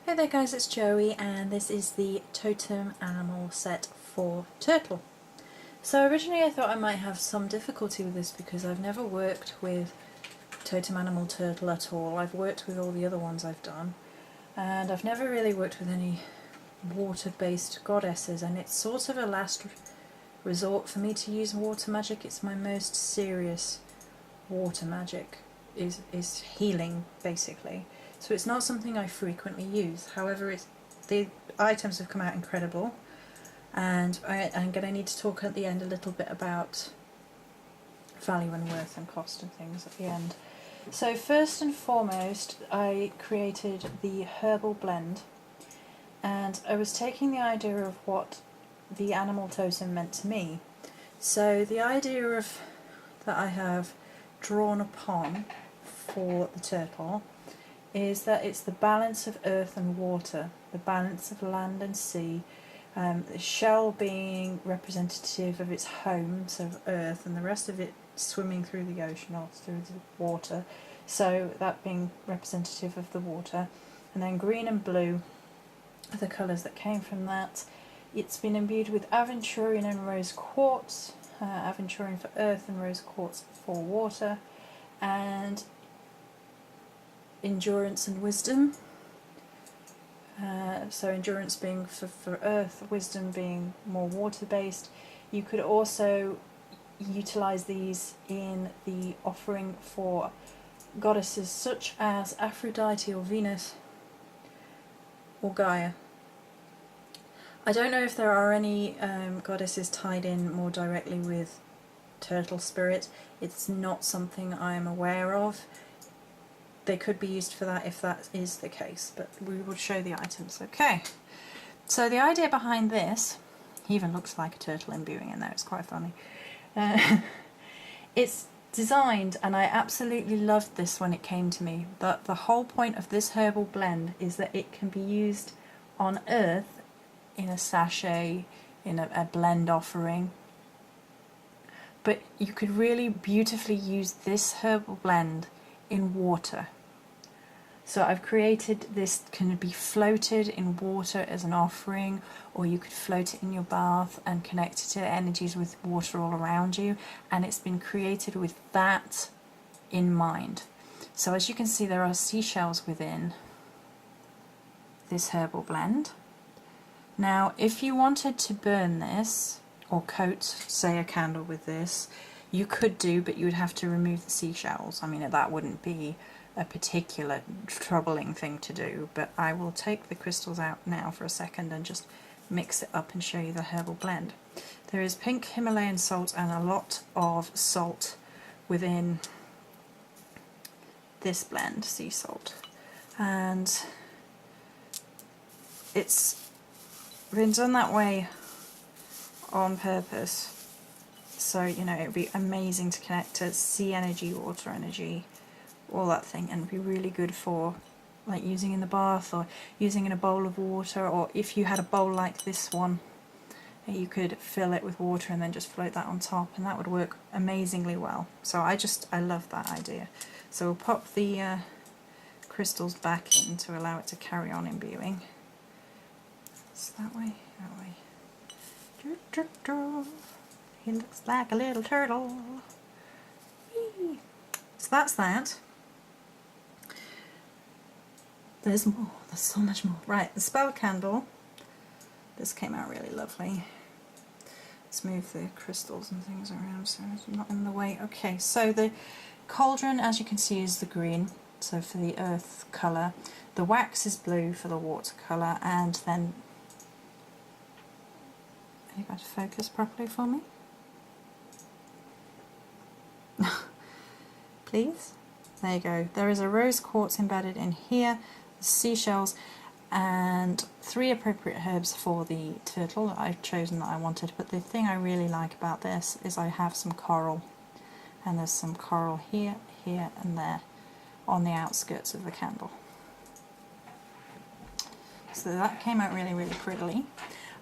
Hey there guys, it's Joey and this is the Totem animal set for turtle. So originally I thought I might have some difficulty with this because I've never worked with Totem animal turtle at all. I've worked with all the other ones I've done and I've never really worked with any water-based goddesses, and it's sort of a last resort for me to use water magic. It's my most serious water magic, is healing basically. So it's not something I frequently use. However, the items have come out incredible, and I'm going to need to talk at the end a little bit about value and worth and cost and things at the end. So first and foremost, I created the herbal blend, and I was taking the idea of what the animal totem meant to me. So the idea of that I have drawn upon for the turtle is that it's the balance of earth and water, the balance of land and sea, the shell being representative of its home, so earth, and the rest of it swimming through the ocean or through the water, so that being representative of the water, and then green and blue are the colours that came from that. It's been imbued with aventurine and rose quartz, aventurine for earth and rose quartz for water, and endurance and wisdom. So endurance being for earth, wisdom being more water based. You could also utilise these in the offering for goddesses such as Aphrodite or Venus or Gaia. I don't know if there are any goddesses tied in more directly with turtle spirit. It's not something I am aware of. They could be used for that if that is the case, but we will show the items. Okay, so the idea behind this, he even looks like a turtle imbuing in there, it's quite funny. It's designed, and I absolutely loved this when it came to me, but the whole point of this herbal blend is that it can be used on earth in a sachet, in a blend offering, but you could really beautifully use this herbal blend in water. So I've created this, can be floated in water as an offering, or you could float it in your bath and connect it to energies with water all around you, and it's been created with that in mind. So as you can see, there are seashells within this herbal blend. Now if you wanted to burn this or coat, say, a candle with this, you could do, but you would have to remove the seashells. I mean, that wouldn't be a particular troubling thing to do, but I will take the crystals out now for a second and just mix it up and show you the herbal blend. There is pink Himalayan salt and a lot of salt within this blend, sea salt, and it's been done that way on purpose. So, you know, it would be amazing to connect to sea energy, water energy, all that thing, and be really good for like using in the bath or using in a bowl of water, or if you had a bowl like this one, you could fill it with water and then just float that on top, and that would work amazingly well. So I love that idea. So we'll pop the crystals back in to allow it to carry on imbuing. It's that way, that way. He looks like a little turtle. Whee! So that's that. There's more, there's so much more. Right, the spell candle. This came out really lovely. Let's move the crystals and things around so it's not in the way. Okay, so the cauldron, as you can see, is the green, so for the earth colour. The wax is blue for the water colour, and then... Are you going to focus properly for me? Please? There you go. There is a rose quartz embedded in here, seashells, and 3 appropriate herbs for the turtle that I've chosen that I wanted. But the thing I really like about this is I have some coral, and there's some coral here, here and there on the outskirts of the candle. So that came out really, really prettily.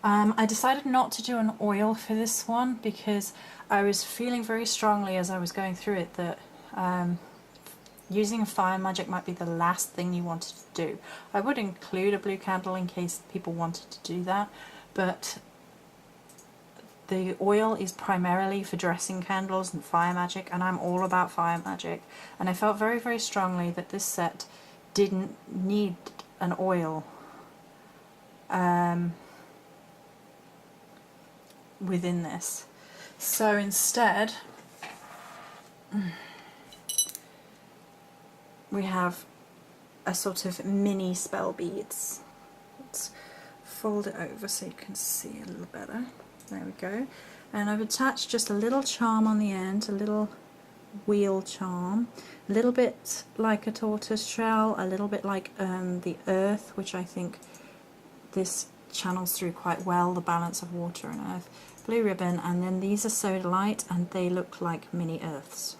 I decided not to do an oil for this one because I was feeling very strongly as I was going through it that using a fire magic might be the last thing you wanted to do. I would include a blue candle in case people wanted to do that, but the oil is primarily for dressing candles and fire magic, and I'm all about fire magic, and I felt very, very strongly that this set didn't need an oil within this. So instead we have a sort of mini spell beads. Let's fold it over so you can see a little better. There we go. And I've attached just a little charm on the end, a little wheel charm, a little bit like a tortoise shell, a little bit like the earth, which I think this channels through quite well, the balance of water and earth. Blue ribbon, and then these are sodalite, and they look like mini earths,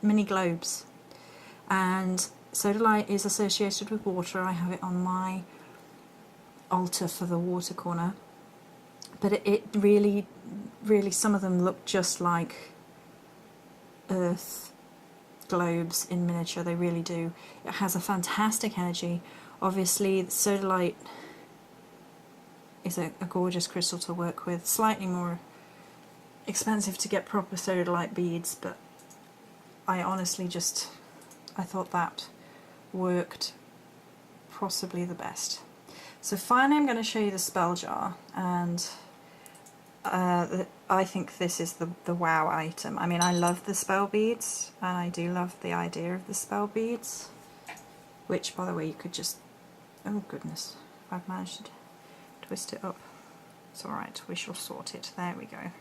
mini globes. And sodalite is associated with water. I have it on my altar for the water corner. But it really, some of them look just like earth globes in miniature, they really do. It has a fantastic energy. Obviously, sodalite is a gorgeous crystal to work with, slightly more expensive to get proper sodalite beads, but I honestly I thought that worked possibly the best. So finally I'm going to show you the spell jar, and I think this is the wow item. I mean, I love the spell beads, and I do love the idea of the spell beads, which, by the way, you could just, oh goodness, I've managed to twist it up. It's alright, we shall sort it. There we go.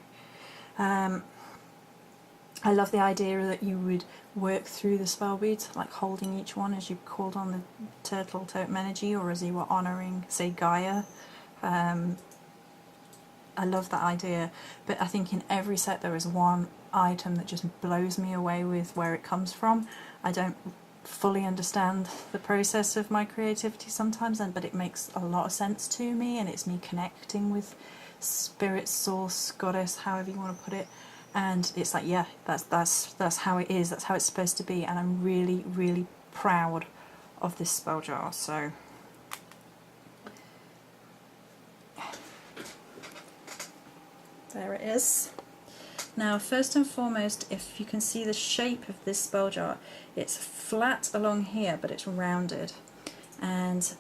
I love the idea that you would work through the spell beads, like holding each one as you called on the turtle totem energy, or as you were honouring, say, Gaia. I love that idea, but I think in every set there is one item that just blows me away with where it comes from. I don't fully understand the process of my creativity sometimes, but it makes a lot of sense to me, and it's me connecting with spirit, source, goddess, however you want to put it, and it's like, yeah, that's how it is, that's how it's supposed to be, and I'm really, really proud of this spell jar. So there it is. Now, first and foremost, if you can see the shape of this spell jar, it's flat along here, but it's rounded, and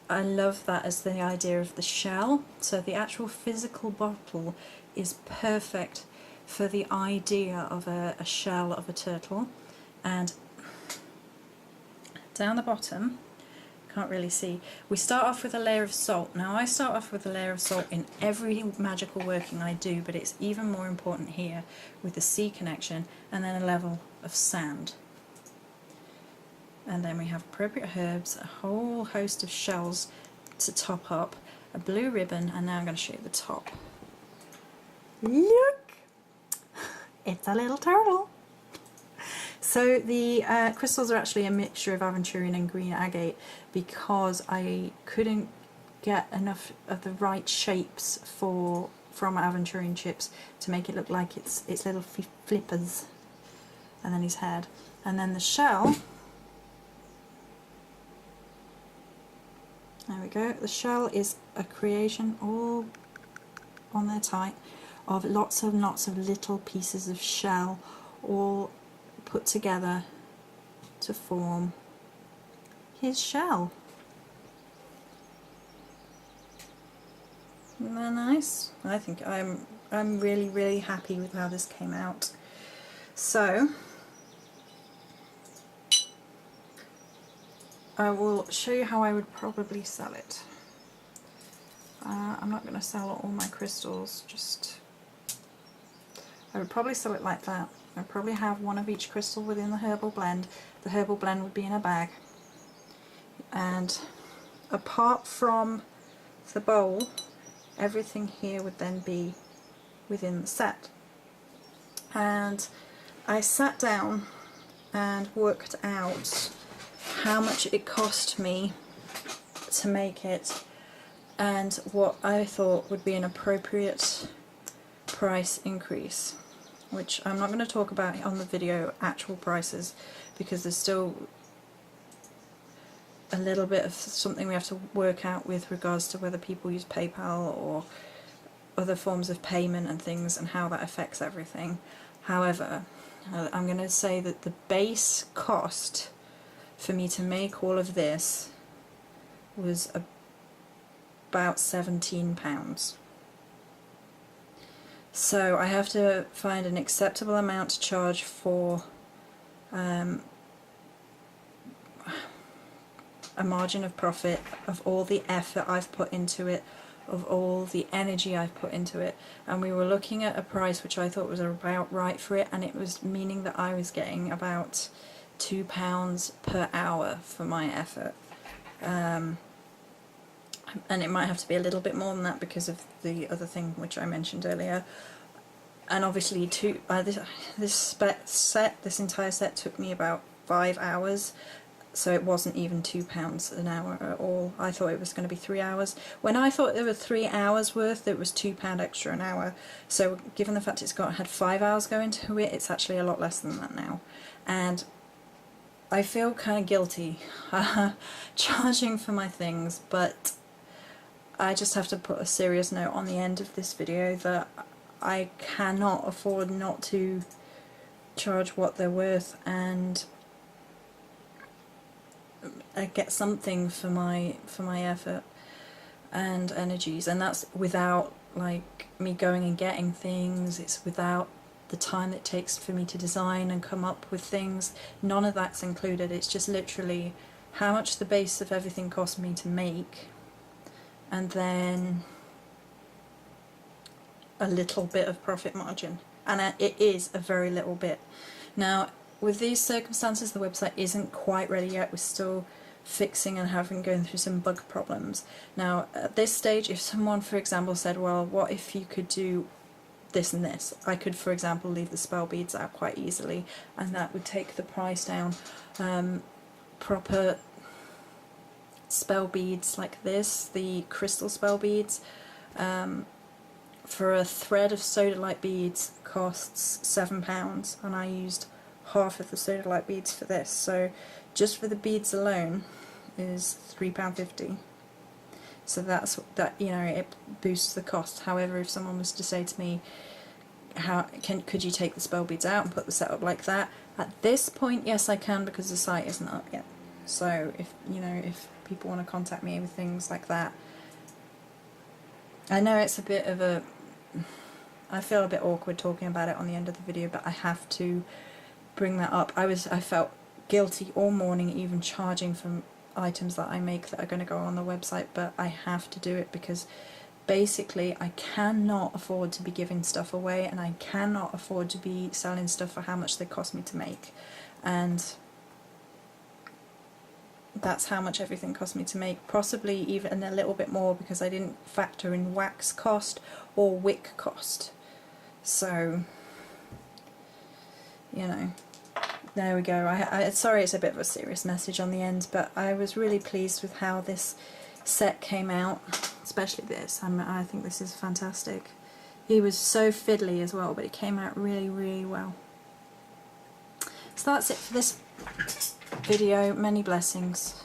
I love that as the idea of the shell. So the actual physical bottle is perfect for the idea of a shell of a turtle. And down the bottom, can't really see, we start off with a layer of salt. Now, I start off with a layer of salt in every magical working I do, but it's even more important here with the sea connection, and then a level of sand. And then we have appropriate herbs, a whole host of shells to top up, a blue ribbon, and now I'm going to show you the top. Look! It's a little turtle! So the crystals are actually a mixture of aventurine and green agate, because I couldn't get enough of the right shapes from aventurine chips to make it look like it's little flippers, and then his head. And then the shell, there we go, the shell is a creation all on there tight of lots and lots of little pieces of shell all put together to form his shell. Isn't that nice? I think I'm really, really happy with how this came out. So I will show you how I would probably sell it. I'm not going to sell all my crystals, I would probably sell it like that. I'd probably have one of each crystal within the herbal blend. The herbal blend would be in a bag, and apart from the bowl, everything here would then be within the set. And I sat down and worked out how much it cost me to make it, and what I thought would be an appropriate price increase, which I'm not going to talk about on the video, actual prices, because there's still a little bit of something we have to work out with regards to whether people use PayPal or other forms of payment and things, and how that affects everything. However, I'm going to say that the base cost for me to make all of this was about £17. So I have to find an acceptable amount to charge for a margin of profit of all the effort I've put into it, of all the energy I've put into it. And we were looking at a price which I thought was about right for it, and it was meaning that I was getting about £2 per hour for my effort. And it might have to be a little bit more than that because of the other thing which I mentioned earlier. And obviously this entire set took me about 5 hours, so it wasn't even £2 an hour at all. I thought it was going to be 3 hours. When I thought there were 3 hours worth, it was £2 extra an hour. So given the fact had 5 hours go into it, it's actually a lot less than that now. And I feel kind of guilty charging for my things, but I just have to put a serious note on the end of this video that I cannot afford not to charge what they're worth and get something for my effort and energies. And that's without like me going and getting things, it's without the time it takes for me to design and come up with things. None of that's included. It's just literally how much the base of everything cost me to make, and then a little bit of profit margin, and it is a very little bit. Now with these circumstances the website isn't quite ready yet. We're still fixing and going through some bug problems. Now at this stage, if someone for example said, well, what if you could do this and this, I could for example leave the spell beads out quite easily, and that would take the price down. Proper spell beads like this, the crystal spell beads, for a thread of sodalite beads costs £7, and I used half of the sodalite beads for this, so just for the beads alone is £3.50. So that's that, you know, it boosts the cost. However, if someone was to say to me, could you take the spell beads out and put the set up like that? At this point, yes, I can, because the site isn't up yet. So if people want to contact me with things like that, I know it's a bit of a, I feel a bit awkward talking about it on the end of the video, but I have to bring that up. I felt guilty all morning even charging for items that I make that are going to go on the website, but I have to do it because basically I cannot afford to be giving stuff away, and I cannot afford to be selling stuff for how much they cost me to make, and that's how much everything cost me to make, possibly even a little bit more because I didn't factor in wax cost or wick cost. So, you know, there we go. Sorry it's a bit of a serious message on the end, but I was really pleased with how this set came out, especially this. I think this is fantastic. He was so fiddly as well, but it came out really, really well. So that's it for this video. Many blessings.